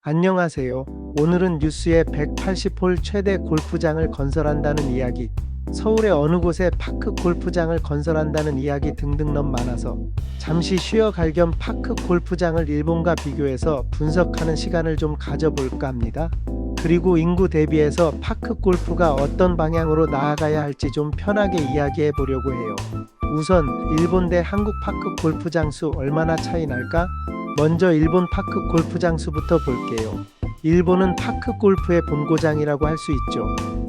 안녕하세요. 오늘은 뉴스에 180홀 최대 골프장을 건설한다는 이야기, 서울의 어느 곳에 파크 골프장을 건설한다는 이야기 등등 너무 많아서 잠시 쉬어갈 겸 파크 골프장을 일본과 비교해서 분석하는 시간을 좀 가져볼까 합니다. 그리고 인구 대비해서 파크 골프가 어떤 방향으로 나아가야 할지 좀 편하게 이야기해 보려고 해요. 우선 일본 대 한국 파크 골프장 수 얼마나 차이 날까? 먼저 일본 파크 골프장 수부터 볼게요. 일본은 파크 골프의 본고장이라고 할 수 있죠.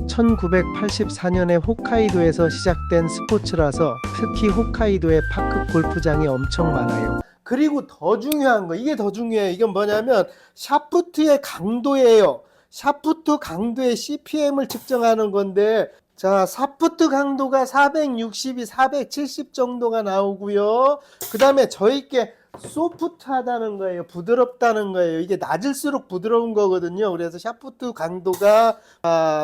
1984년에 홋카이도에서 시작된 스포츠라서 특히 홋카이도의 파크 골프장이 엄청 많아요. 그리고 더 중요한 거, 이게 더 중요해요. 이건 뭐냐면 샤프트의 강도예요. 샤프트 강도의 CPM을 측정하는 건데, 자, 샤프트 강도가 460이 470 정도가 나오고요. 그 다음에 저희께 소프트하다는 거예요. 부드럽다는 거예요. 이게 낮을수록 부드러운 거거든요. 그래서 샤프트 강도가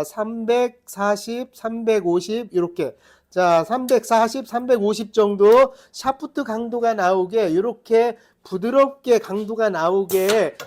340, 350 이렇게, 자, 340, 350 정도 샤프트 강도가 나오게, 이렇게 부드럽게 강도가 나오게,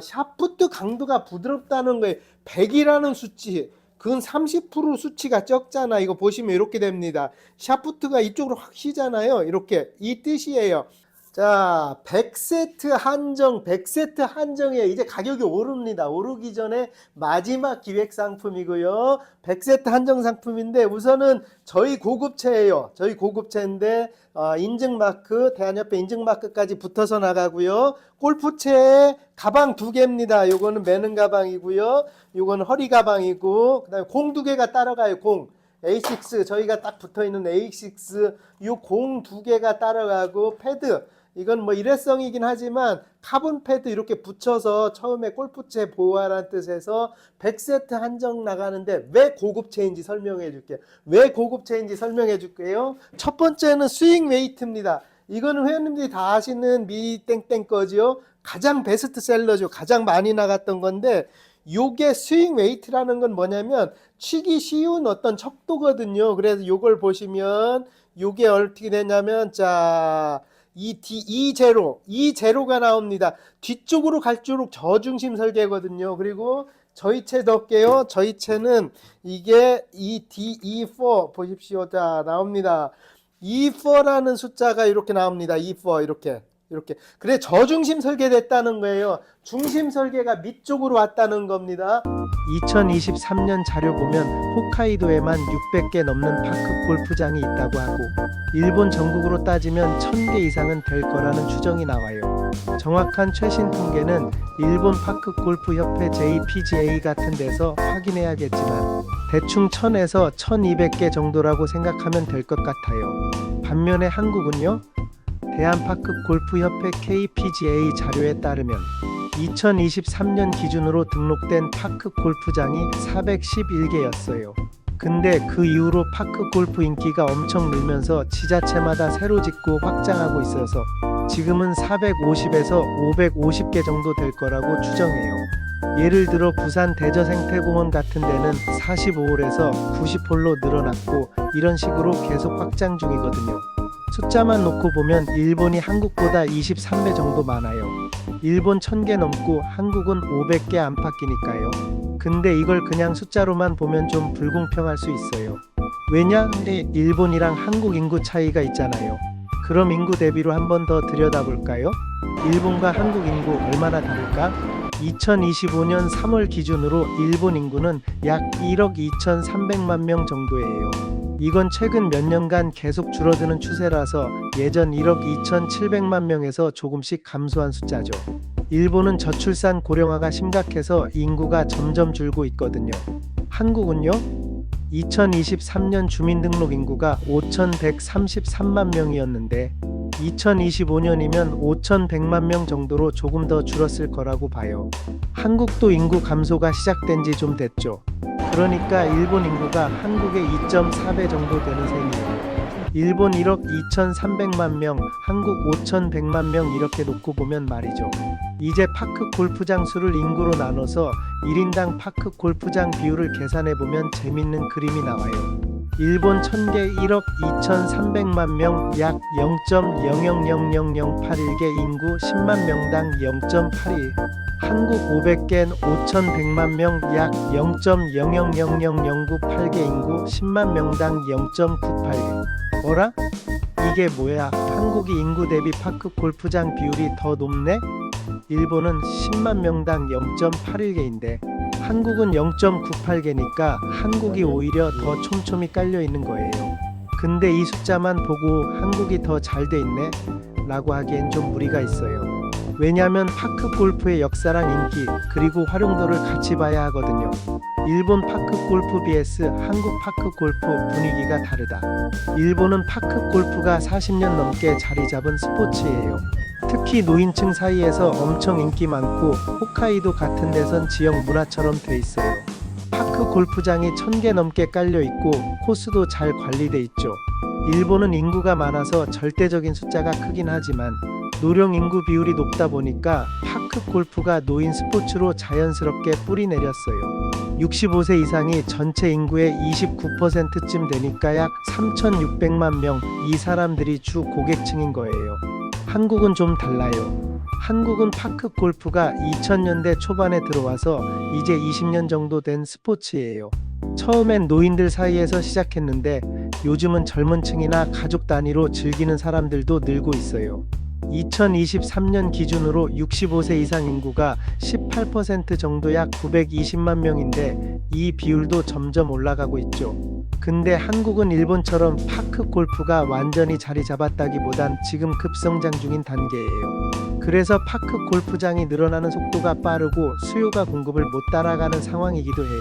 샤프트 강도가 부드럽다는 거예요. 100이라는 수치, 그건 30% 수치가 적잖아. 이거 보시면 이렇게 됩니다. 샤프트가 이쪽으로 확 휘잖아요. 이렇게, 이 뜻이에요. 자, 100세트 한정, 100세트 한정에 이제 가격이 오릅니다. 오르기 전에 마지막 기획 상품이고요. 100세트 한정 상품인데, 우선은 저희 고급체예요. 저희 고급체인데 인증마크, 대한협회 인증마크까지 붙어서 나가고요. 골프채에 가방 2개입니다. 요거는 매는 가방이고요. 요거는 허리 가방이고, 그다음에 공 2개가 따라가요. 공. A6, 저희가 딱 붙어있는 A6, 요 공 2개가 따라가고, 패드, 이건 뭐 일회성이긴 하지만 카본 패드 이렇게 붙여서 처음에 골프채 보호하라는 뜻에서 100세트 한정 나가는데, 왜 고급채인지 설명해 줄게요. 왜 고급채인지 설명해 줄게요. 첫 번째는 스윙 웨이트입니다. 이거는 회원님들이 다 아시는 미땡땡 거지요. 가장 베스트셀러죠. 가장 많이 나갔던 건데, 요게 스윙 웨이트라는 건 뭐냐면 치기 쉬운 어떤 척도거든요. 그래서 요걸 보시면 요게 어떻게 되냐면, 자, E0가 나옵니다. 뒤쪽으로 갈수록 저중심 설계거든요. 그리고 저희 채 넣을게요. 저희 채는 이게 E4 보십시오. 자, 나옵니다. E4라는 숫자가 이렇게 나옵니다. E4 이렇게. 그래, 저중심 설계됐다는 거예요. 중심 설계가 밑쪽으로 왔다는 겁니다. 2023년 자료 보면 홋카이도에만 600개 넘는 파크 골프장이 있다고 하고, 일본 전국으로 따지면 1000개 이상은 될 거라는 추정이 나와요. 정확한 최신 통계는 일본 파크 골프 협회 JPGA 같은 데서 확인해야겠지만 대충 1000에서 1200개 정도라고 생각하면 될 것 같아요. 반면에 한국은요? 대한파크골프협회 KPGA 자료에 따르면 2023년 기준으로 등록된 파크 골프장이 411개였어요. 근데 그 이후로 파크 골프 인기가 엄청 늘면서 지자체마다 새로 짓고 확장하고 있어서 지금은 450에서 550개 정도 될 거라고 추정해요. 예를 들어 부산 대저생태공원 같은 데는 45홀에서 90홀로 늘어났고, 이런 식으로 계속 확장 중이거든요. 숫자만 놓고 보면 일본이 한국보다 23배 정도 많아요. 일본 1000개 넘고 한국은 500개 안팎이니까요. 근데 이걸 그냥 숫자로만 보면 좀 불공평할 수 있어요. 왜냐? 일본이랑 한국 인구 차이가 있잖아요. 그럼 인구 대비로 한 번 더 들여다볼까요? 일본과 한국 인구 얼마나 다를까? 2025년 3월 기준으로 일본 인구는 약 1억 2,300만 명 정도예요. 이건 최근 몇 년간 계속 줄어드는 추세라서 예전 1억 2,700만 명에서 조금씩 감소한 숫자죠. 일본은 저출산 고령화가 심각해서 인구가 점점 줄고 있거든요. 한국은요? 2023년 주민등록 인구가 5,133만 명이었는데 2025년이면 5,100만 명 정도로 조금 더 줄었을 거라고 봐요. 한국도 인구 감소가 시작된 지 좀 됐죠. 그러니까 일본 인구가 한국의 2.4배 정도 되는 셈이에요. 일본 1억 2,300만 명, 한국 5,100만 명 이렇게 놓고 보면 말이죠. 이제 파크 골프장 수를 인구로 나눠서 1인당 파크 골프장 비율을 계산해 보면 재밌는 그림이 나와요. 일본 1000개 1억 2300만 명 약 0.000081개 인구 10만 명당 0.81 한국 500개 5100만 명 약 0.00000998개 인구 10만 명당 0.98 뭐라? 이게 뭐야? 한국이 인구 대비 파크 골프장 비율이 더 높네? 일본은 10만 명당 0.81개인데 한국은 0.98개니까 한국이 오히려 더 촘촘히 깔려 있는 거예요. 근데 이 숫자만 보고 한국이 더 잘 돼 있네? 라고 하기엔 좀 무리가 있어요. 왜냐면 파크 골프의 역사랑 인기 그리고 활용도를 같이 봐야 하거든요. 일본 파크 골프 vs 한국 파크 골프 분위기가 다르다. 일본은 파크 골프가 40년 넘게 자리 잡은 스포츠예요. 특히 노인층 사이에서 엄청 인기 많고 홋카이도 같은 데선 지역 문화처럼 돼 있어요. 파크 골프장이 1000개 넘게 깔려 있고 코스도 잘 관리돼 있죠. 일본은 인구가 많아서 절대적인 숫자가 크긴 하지만 노령 인구 비율이 높다 보니까 파크 골프가 노인 스포츠로 자연스럽게 뿌리 내렸어요. 65세 이상이 전체 인구의 29%쯤 되니까 약 3600만 명, 이 사람들이 주 고객층인 거예요. 한국은 좀 달라요. 한국은 파크 골프가 2000년대 초반에 들어와서 이제 20년 정도 된 스포츠예요. 처음엔 노인들 사이에서 시작했는데 요즘은 젊은 층이나 가족 단위로 즐기는 사람들도 늘고 있어요. 2023년 기준으로 65세 이상 인구가 18% 정도 약 920만 명인데 이 비율도 점점 올라가고 있죠. 근데 한국은 일본처럼 파크 골프가 완전히 자리 잡았다기보단 지금 급성장 중인 단계예요. 그래서 파크 골프장이 늘어나는 속도가 빠르고 수요가 공급을 못 따라가는 상황이기도 해요.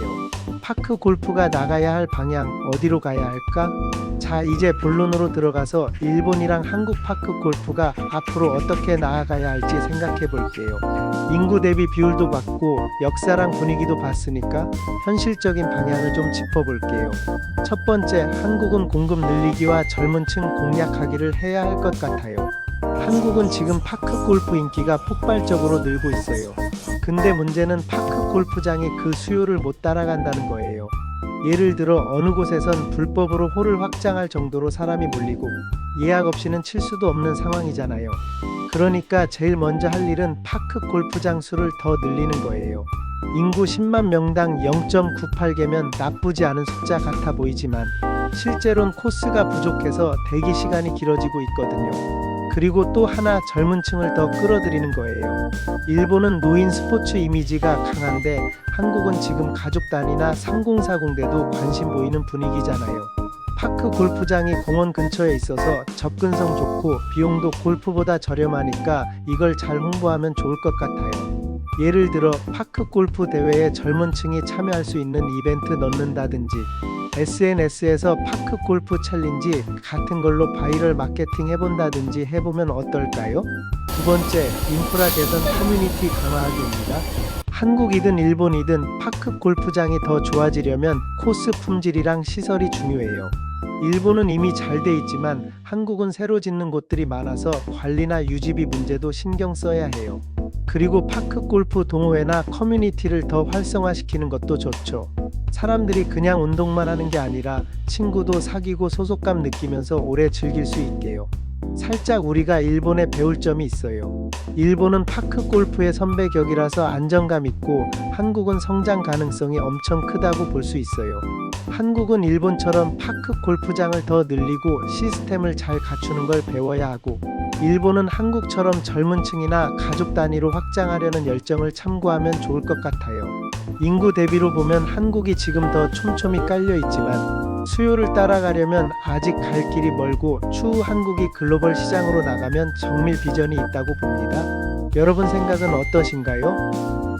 파크 골프가 나가야 할 방향 어디로 가야 할까? 자, 이제 본론으로 들어가서 일본이랑 한국 파크 골프가 앞으로 어떻게 나아가야 할지 생각해 볼게요. 인구 대비 비율도 봤고 역사랑 분위기도 봤으니까 현실적인 방향을 좀 짚어볼게요. 첫 번째, 한국은 공급 늘리기와 젊은 층 공략하기를 해야 할 것 같아요. 한국은 지금 파크 골프 인기가 폭발적으로 늘고 있어요. 근데 문제는 파크 골프장이 그 수요를 못 따라간다는 거예요. 예를 들어 어느 곳에선 불법으로 홀을 확장할 정도로 사람이 몰리고 예약 없이는 칠 수도 없는 상황이잖아요. 그러니까 제일 먼저 할 일은 파크 골프장 수를 더 늘리는 거예요. 인구 10만 명당 0.98개면 나쁘지 않은 숫자 같아 보이지만 실제로는 코스가 부족해서 대기 시간이 길어지고 있거든요. 그리고 또 하나 젊은 층을 더 끌어들이는 거예요. 일본은 노인 스포츠 이미지가 강한데 한국은 지금 가족 단위나 3040대도 관심 보이는 분위기잖아요. 파크 골프장이 공원 근처에 있어서 접근성 좋고 비용도 골프보다 저렴하니까 이걸 잘 홍보하면 좋을 것 같아요. 예를 들어 파크 골프 대회에 젊은 층이 참여할 수 있는 이벤트 넣는다든지 SNS에서 파크 골프 챌린지 같은 걸로 바이럴 마케팅 해본다든지 해보면 어떨까요? 두 번째, 인프라 개선 커뮤니티 강화하기입니다. 한국이든 일본이든 파크 골프장이 더 좋아지려면 코스 품질이랑 시설이 중요해요. 일본은 이미 잘 돼 있지만 한국은 새로 짓는 곳들이 많아서 관리나 유지비 문제도 신경 써야 해요. 그리고 파크 골프 동호회나 커뮤니티를 더 활성화시키는 것도 좋죠. 사람들이 그냥 운동만 하는 게 아니라 친구도 사귀고 소속감 느끼면서 오래 즐길 수 있게요. 살짝 우리가 일본에 배울 점이 있어요. 일본은 파크 골프의 선배격이라서 안정감 있고 한국은 성장 가능성이 엄청 크다고 볼 수 있어요. 한국은 일본처럼 파크 골프장을 더 늘리고 시스템을 잘 갖추는 걸 배워야 하고 일본은 한국처럼 젊은 층이나 가족 단위로 확장하려는 열정을 참고하면 좋을 것 같아요. 인구 대비로 보면 한국이 지금 더 촘촘히 깔려 있지만 수요를 따라가려면 아직 갈 길이 멀고 추후 한국이 글로벌 시장으로 나가면 정밀 비전이 있다고 봅니다. 여러분 생각은 어떠신가요?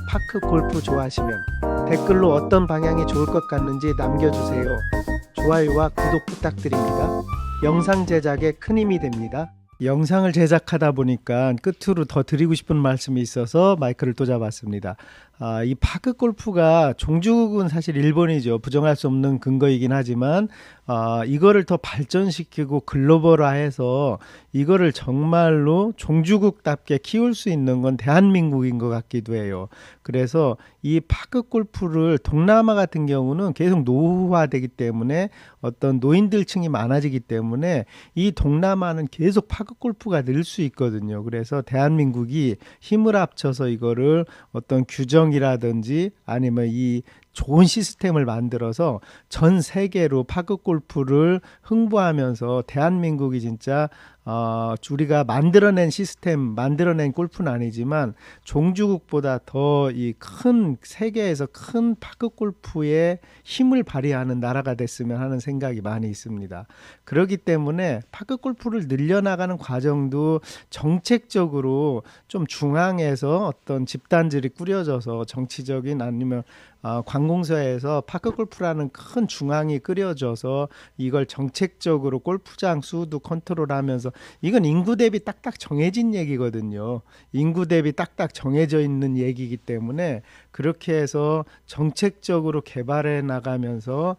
파크 골프 좋아하시면 댓글로 어떤 방향이 좋을 것 같는지 남겨주세요. 좋아요와 구독 부탁드립니다. 영상 제작에 큰 힘이 됩니다. 영상을 제작하다 보니까 끝으로 더 드리고 싶은 말씀이 있어서 마이크를 또 잡았습니다. 이 파크 골프가 종주국은 사실 일본이죠. 부정할 수 없는 근거이긴 하지만 이거를 더 발전시키고 글로벌화해서 이거를 정말로 종주국답게 키울 수 있는 건 대한민국인 것 같기도 해요. 그래서 이 파크 골프를 동남아 같은 경우는 계속 노후화되기 때문에 어떤 노인들층이 많아지기 때문에 이 동남아는 계속 파크 골프가 늘 수 있거든요. 그래서 대한민국이 힘을 합쳐서 이거를 어떤 규정이라든지 아니면 이 좋은 시스템을 만들어서 전 세계로 파크 골프를 흥부하면서 대한민국이 진짜 우리가 만들어낸 시스템, 만들어낸 골프는 아니지만 종주국보다 더 이 큰 세계에서 큰 파크 골프에 힘을 발휘하는 나라가 됐으면 하는 생각이 많이 있습니다. 그렇기 때문에 파크 골프를 늘려나가는 과정도 정책적으로 좀 중앙에서 어떤 집단들이 꾸려져서 정치적인 아니면 관공서에서 파크 골프라는 큰 중앙이 끓여져서 이걸 정책적으로 골프장 수도 컨트롤하면서 이건 인구 대비 딱딱 정해진 얘기거든요. 인구 대비 딱딱 정해져 있는 얘기이기 때문에 그렇게 해서 정책적으로 개발해 나가면서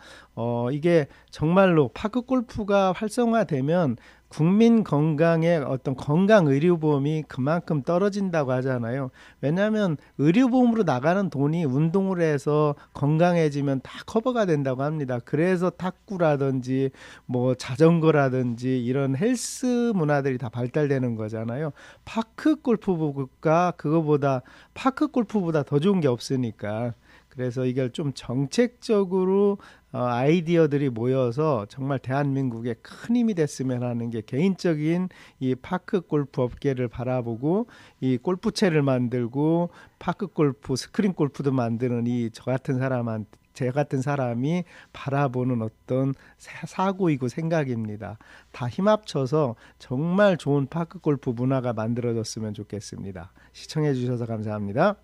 이게 정말로 파크 골프가 활성화되면 국민 건강의 어떤 건강 의료보험이 그만큼 떨어진다고 하잖아요. 왜냐하면 의료보험으로 나가는 돈이 운동을 해서 건강해지면 다 커버가 된다고 합니다. 그래서 탁구라든지 뭐 자전거라든지 이런 헬스 문화들이 다 발달되는 거잖아요. 파크 골프가 그거보다 파크 골프보다 더 좋은 게 없으니까. 그래서 이걸 좀 정책적으로 아이디어들이 모여서 정말 대한민국에 큰 힘이 됐으면 하는 게 개인적인 이 파크 골프 업계를 바라보고 이 골프채를 만들고 파크 골프, 스크린 골프도 만드는 제 같은 사람이 바라보는 어떤 사고이고 생각입니다. 다 힘합쳐서 정말 좋은 파크 골프 문화가 만들어졌으면 좋겠습니다. 시청해 주셔서 감사합니다.